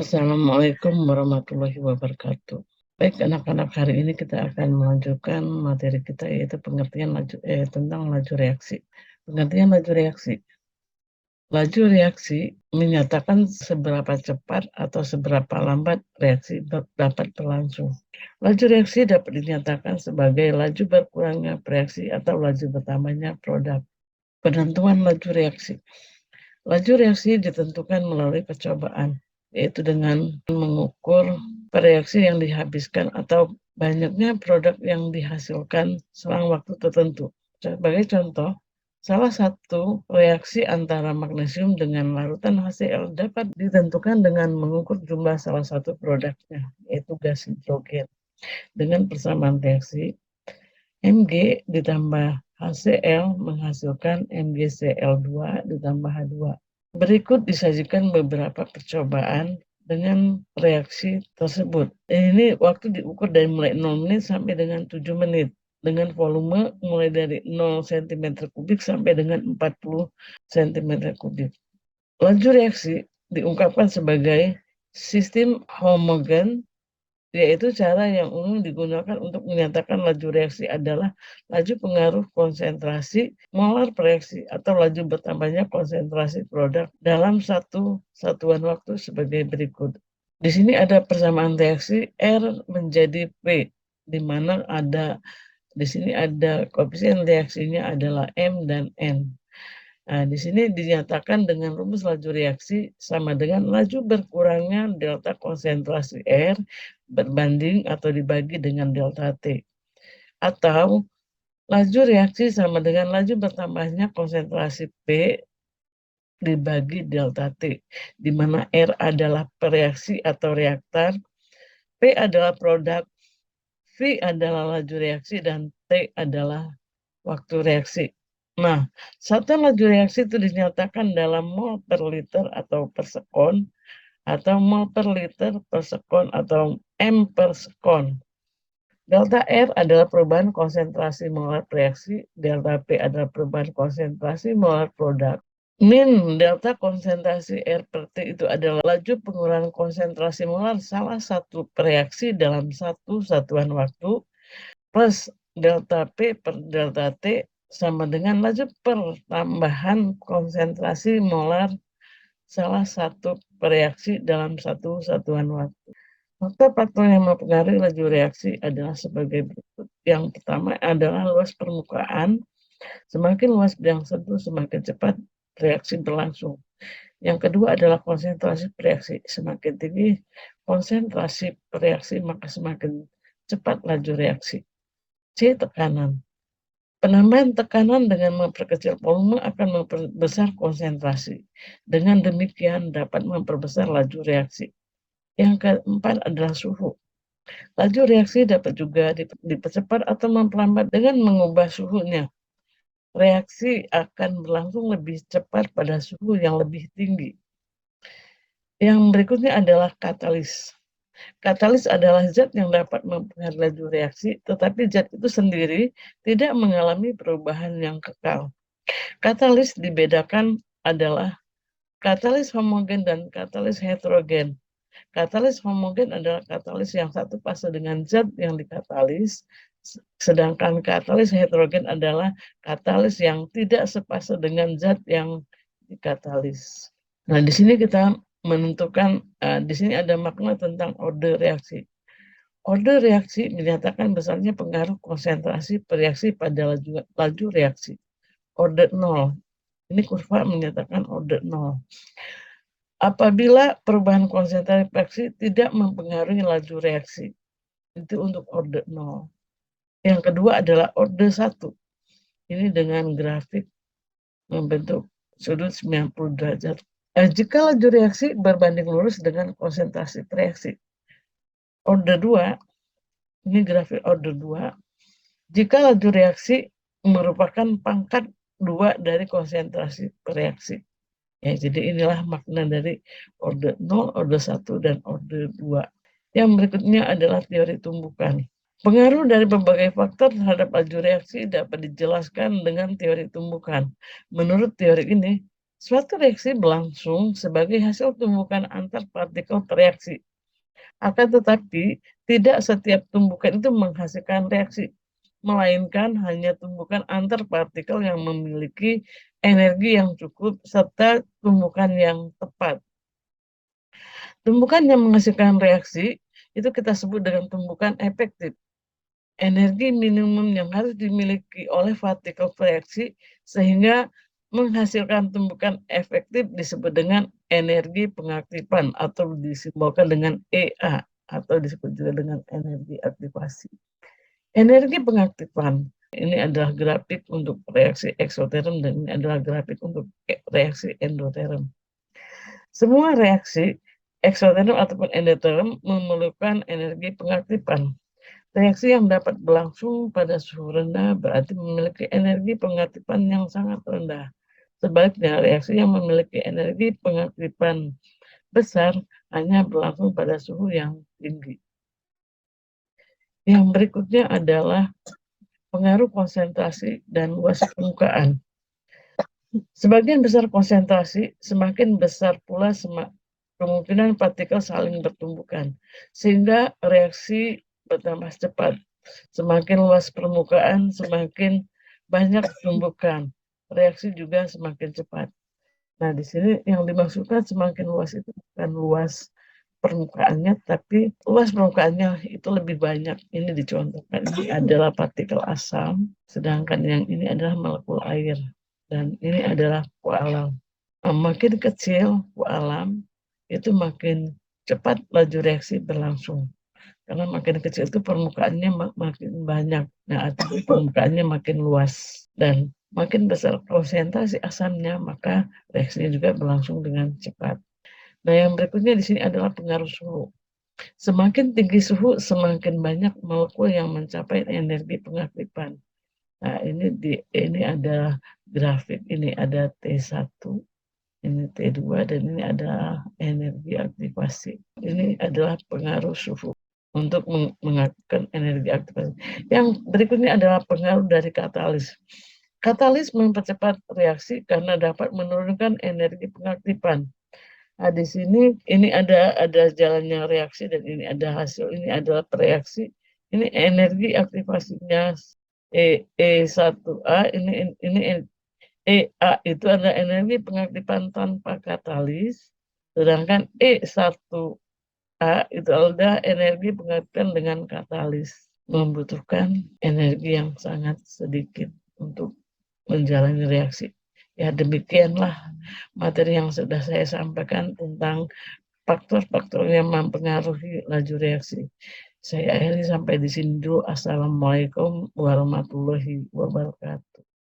Assalamualaikum warahmatullahi wabarakatuh. Baik anak-anak, hari ini kita akan melanjutkan materi kita yaitu pengertian tentang laju reaksi. Pengertian laju reaksi. Laju reaksi menyatakan seberapa cepat atau seberapa lambat reaksi dapat berlangsung. Laju reaksi dapat dinyatakan sebagai laju berkurangnya reaksi atau laju bertambahnya produk. Penentuan laju reaksi. Laju reaksi ditentukan melalui percobaan, yaitu dengan mengukur reaksi yang dihabiskan atau banyaknya produk yang dihasilkan selang waktu tertentu. Sebagai contoh, salah satu reaksi antara magnesium dengan larutan HCl dapat ditentukan dengan mengukur jumlah salah satu produknya, yaitu gas hidrogen. Dengan persamaan reaksi, Mg ditambah HCl menghasilkan MgCl2 ditambah H2. Berikut disajikan beberapa percobaan dengan reaksi tersebut. Ini waktu diukur dari mulai 0 menit sampai dengan 7 menit. Dengan volume mulai dari 0 cm kubik sampai dengan 40 cm kubik. Laju reaksi diungkapkan sebagai sistem homogen, yaitu cara yang umum digunakan untuk menyatakan laju reaksi adalah laju pengaruh konsentrasi molar reaksi atau laju bertambahnya konsentrasi produk dalam satu satuan waktu sebagai berikut. Di sini ada persamaan reaksi R menjadi P, di mana di sini ada koefisien reaksinya adalah M dan N. Nah, di sini dinyatakan dengan rumus laju reaksi sama dengan laju berkurangnya delta konsentrasi R berbanding atau dibagi dengan delta T. Atau laju reaksi sama dengan laju bertambahnya konsentrasi P dibagi delta T, di mana R adalah reaksi atau reaktan, P adalah produk, V adalah laju reaksi, dan T adalah waktu reaksi. Nah, satuan laju reaksi itu dinyatakan dalam mol per liter atau per sekon, atau mol per liter per sekon, atau M per sekon. Delta R adalah perubahan konsentrasi molar reaksi, delta P adalah perubahan konsentrasi molar produk. Min delta konsentrasi R per T itu adalah laju pengurangan konsentrasi molar salah satu reaksi dalam satu satuan waktu, plus delta P per delta T sama dengan laju pertambahan konsentrasi molar salah satu reaksi dalam satu satuan waktu. Faktor-faktor yang mempengaruhi laju reaksi adalah sebagai berikut. Yang pertama adalah luas permukaan. Semakin luas bidang sentuh, semakin cepat reaksi berlangsung. Yang kedua adalah konsentrasi reaksi. Semakin tinggi konsentrasi reaksi, maka semakin cepat laju reaksi. C. Tekanan. Penambahan tekanan dengan memperkecil volume akan memperbesar konsentrasi. Dengan demikian dapat memperbesar laju reaksi. Yang keempat adalah suhu. Laju reaksi dapat juga dipercepat atau memperlambat dengan mengubah suhunya. Reaksi akan berlangsung lebih cepat pada suhu yang lebih tinggi. Yang berikutnya adalah katalis. Katalis adalah zat yang dapat mempengaruhi laju reaksi, tetapi zat itu sendiri tidak mengalami perubahan yang kekal. Katalis dibedakan adalah katalis homogen dan katalis heterogen. Katalis homogen adalah katalis yang satu fase dengan zat yang dikatalis, sedangkan katalis heterogen adalah katalis yang tidak sepase dengan zat yang dikatalis. Nah, di sini kita menentukan, di sini ada makna tentang orde reaksi. Orde reaksi menyatakan besarnya pengaruh konsentrasi reaksi pada laju reaksi. Orde 0. Ini kurva menyatakan orde 0. Apabila perubahan konsentrasi reaksi tidak mempengaruhi laju reaksi. Itu untuk orde 0. Yang kedua adalah orde 1. Ini dengan grafik membentuk sudut 90 derajat. Jika laju reaksi berbanding lurus dengan konsentrasi reaksi. Orde 2, ini grafik orde 2. Jika laju reaksi merupakan pangkat 2 dari konsentrasi reaksi. Ya, jadi inilah makna dari orde 0, orde 1, dan orde 2. Yang berikutnya adalah teori tumbukan. Pengaruh dari berbagai faktor terhadap laju reaksi dapat dijelaskan dengan teori tumbukan. Menurut teori ini, Suatu reaksi berlangsung sebagai hasil tumbukan antar partikel bereaksi. Akan tetapi, tidak setiap tumbukan itu menghasilkan reaksi, melainkan hanya tumbukan antar partikel yang memiliki energi yang cukup serta tumbukan yang tepat. Tumbukan yang menghasilkan reaksi itu kita sebut dengan tumbukan efektif. Energi minimum yang harus dimiliki oleh partikel reaksi sehingga menghasilkan tumbukan efektif disebut dengan energi pengaktifan atau disimbolkan dengan EA atau disebut juga dengan energi aktivasi. Energi pengaktifan ini adalah grafik untuk reaksi eksoterm dan ini adalah grafik untuk reaksi endoterm. Semua reaksi eksoterm ataupun endoterm memerlukan energi pengaktifan. Reaksi yang dapat berlangsung pada suhu rendah berarti memiliki energi pengaktifan yang sangat rendah. Sebaliknya, reaksi yang memiliki energi pengaktifan besar hanya berlangsung pada suhu yang tinggi. Yang berikutnya adalah pengaruh konsentrasi dan luas permukaan. Sebagian besar konsentrasi, semakin besar pula kemungkinan partikel saling bertumbukan, sehingga reaksi bertambah cepat. Semakin luas permukaan, semakin banyak tumbukan. Reaksi juga semakin cepat. Nah, di sini yang dimaksudkan semakin luas itu bukan luas permukaannya, tapi luas permukaannya itu lebih banyak. Ini dicontohkan, ini adalah partikel asam, sedangkan yang ini adalah molekul air. Dan ini adalah kualam. Makin kecil kualam, itu makin cepat laju reaksi berlangsung. Karena makin kecil itu permukaannya makin banyak. Nah, artinya permukaannya makin luas. Dan makin besar konsentrasi asamnya, maka reaksinya juga berlangsung dengan cepat. Nah, yang berikutnya di sini adalah pengaruh suhu. Semakin tinggi suhu, semakin banyak molekul yang mencapai energi pengaktifan. Nah, ini ada grafik, ini ada T1, ini T2, dan ini ada energi aktivasi. Ini adalah pengaruh suhu untuk mengaktifkan energi aktivasi. Yang berikutnya adalah pengaruh dari katalis. Katalis mempercepat reaksi karena dapat menurunkan energi pengaktifan. Nah, di sini ini ada jalannya reaksi dan ini ada hasil. Ini adalah reaksi. Ini energi aktivasinya E1A, ini EA itu adalah energi pengaktifan tanpa katalis, sedangkan E1A itu adalah energi pengaktifan dengan katalis, membutuhkan energi yang sangat sedikit untuk menjalani reaksi. Ya, demikianlah materi yang sudah saya sampaikan tentang faktor-faktor yang mempengaruhi laju reaksi. Saya akhiri sampai di sini dulu. Assalamualaikum warahmatullahi wabarakatuh.